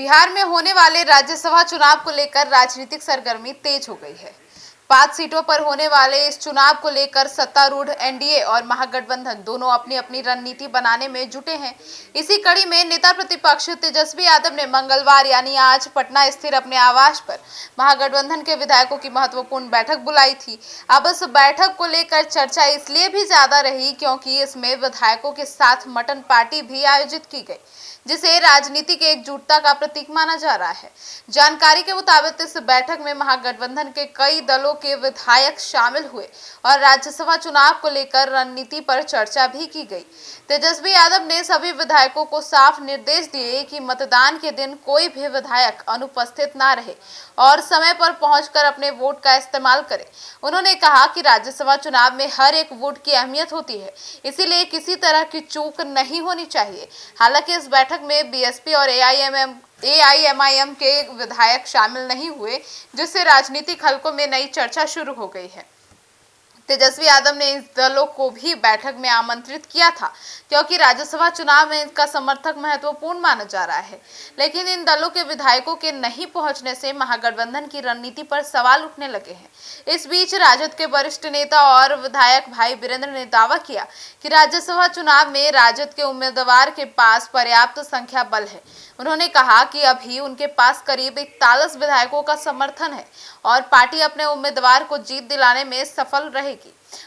बिहार में होने वाले राज्यसभा चुनाव को लेकर राजनीतिक सरगर्मी तेज हो गई है। 5 सीटों पर होने वाले इस चुनाव को लेकर सत्तारूढ़ एनडीए और महागठबंधन दोनों अपनी अपनी रणनीति बनाने में जुटे हैं। इसी कड़ी में नेता प्रतिपक्ष तेजस्वी यादव ने मंगलवार यानी आज पटना स्थित अपने आवास पर महागठबंधन के विधायकों की महत्वपूर्ण बैठक बुलाई थी। अब इस बैठक को लेकर चर्चा इसलिए भी ज्यादा रही क्योंकि इसमें विधायकों के साथ मटन पार्टी भी आयोजित की गई, जिसे राजनीतिक एकजुटता का प्रतीक माना जा रहा है। जानकारी के मुताबिक इस बैठक में महागठबंधन के कई दलों के विधायक शामिल हुए और राज्यसभा चुनाव को लेकर रणनीति पर चर्चा भी की गई। तेजस्वी यादव ने सभी विधायकों को साफ निर्देश दिए कि मतदान के दिन कोई भी विधायक अनुपस्थित ना रहे और समय पर पहुंचकर अपने वोट का इस्तेमाल करें। उन्होंने कहा कि राज्यसभा चुनाव में हर एक वोट की अहमियत होती है, इसीलिए किसी तरह की चूक नहीं होनी चाहिए। हालांकि इस बैठक में बीएसपी और एआईएमआईएम के विधायक शामिल नहीं हुए, जिससे राजनीतिक हलकों में नई चर्चा शुरू हो गई है। तेजस्वी यादव ने इस दलों को भी बैठक में आमंत्रित किया था क्योंकि राज्यसभा चुनाव में इनका समर्थक महत्वपूर्ण माना जा रहा है, लेकिन इन दलों के विधायकों के नहीं पहुंचने से महागठबंधन की रणनीति पर सवाल उठने लगे हैं। इस बीच राजद के वरिष्ठ नेता और विधायक भाई वीरेंद्र ने दावा किया कि राज्यसभा चुनाव में राजद के उम्मीदवार के पास पर्याप्त संख्या बल है। उन्होंने कहा कि अभी उनके पास करीब 41 विधायकों का समर्थन है और पार्टी अपने उम्मीदवार को जीत दिलाने में सफल रहेगी।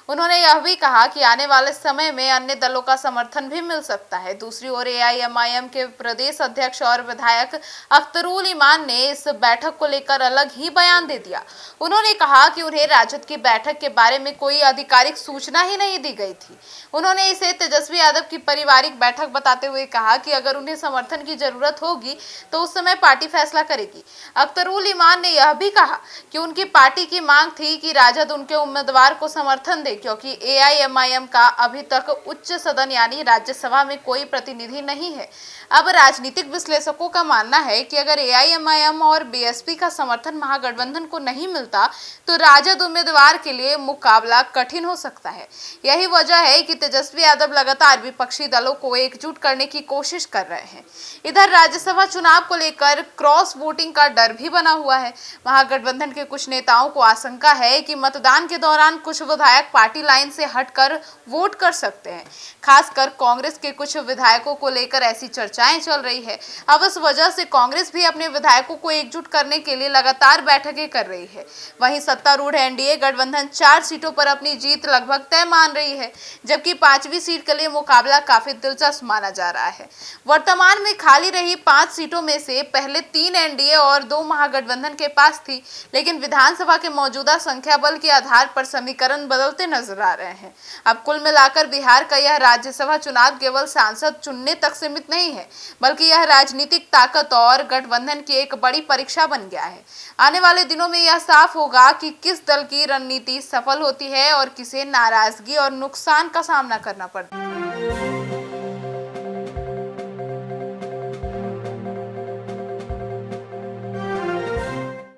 उन्होंने यह भी कहा कि आने वाले समय में अन्य दलों का समर्थन भी मिल सकता है। दूसरी ओर एआईएमआईएम के प्रदेश अध्यक्ष और विधायक अख्तरुल ईमान ने इस बैठक को लेकर अलग ही बयान दे दिया। उन्होंने कहा कि उन्हें राजद की बैठक के बारे में कोई आधिकारिक सूचना ही नहीं दी गई थी। उन्होंने इसे तेजस्वी यादव की पारिवारिक बैठक बताते हुए कहा कि अगर उन्हें समर्थन की जरूरत होगी तो उस समय पार्टी फैसला करेगी। अख्तरुल ईमान ने यह भी कहा कि उनकी पार्टी की मांग थी कि राजद उनके उम्मीदवार को समर्थन दे, क्योंकि एआईएमआईएम का अभी तक उच्च सदन यानी राज्यसभा में कोई प्रतिनिधि नहीं है। अब राजनीतिक विश्लेषकों का मानना है कि अगर एआईएमआईएम और बीएसपी का समर्थन महागठबंधन को नहीं मिलता तो राजद उम्मीदवार के लिए मुकाबला कठिन हो सकता है। यही वजह है कि तेजस्वी यादव लगातार विपक्षी दलों को एकजुट करने की कोशिश कर रहे हैं। इधर राज्यसभा चुनाव को लेकर क्रॉस वोटिंग का डर भी बना हुआ है। महागठबंधन के कुछ नेताओं को आशंका है कि मतदान के दौरान कुछ विधायक पार्टी लाइन से हटकर वोट कर सकते हैं। खासकर कांग्रेस के कुछ विधायकों को लेकर ऐसी चर्चाएं चल रही है। अब इस वजह से कांग्रेस भी अपने विधायकों को एकजुट करने के लिए लगातार बैठकें कर रही है। वहीं सत्तारूढ़ एनडीए गठबंधन 4 सीटों पर अपनी जीत लगभग तय मान रही है, जबकि 5वीं सीट के लिए मुकाबला काफी दिलचस्प माना जा रहा है। वर्तमान में खाली रही 5 सीटों में से पहले 3 एनडीए और 2 महागठबंधन के पास थी, लेकिन विधानसभा के मौजूदा संख्या बल के आधार पर समीकरण बदलते नजर आ रहे हैं। अब कुल मिलाकर बिहार का यह राज्यसभा चुनाव केवल सांसद चुनने तक सीमित नहीं है, बल्कि यह राजनीतिक ताकत और गठबंधन की एक बड़ी परीक्षा बन गया है। आने वाले दिनों में यह साफ होगा कि किस दल की रणनीति सफल होती है और किसे नाराजगी और नुकसान का सामना करना पड़ता है।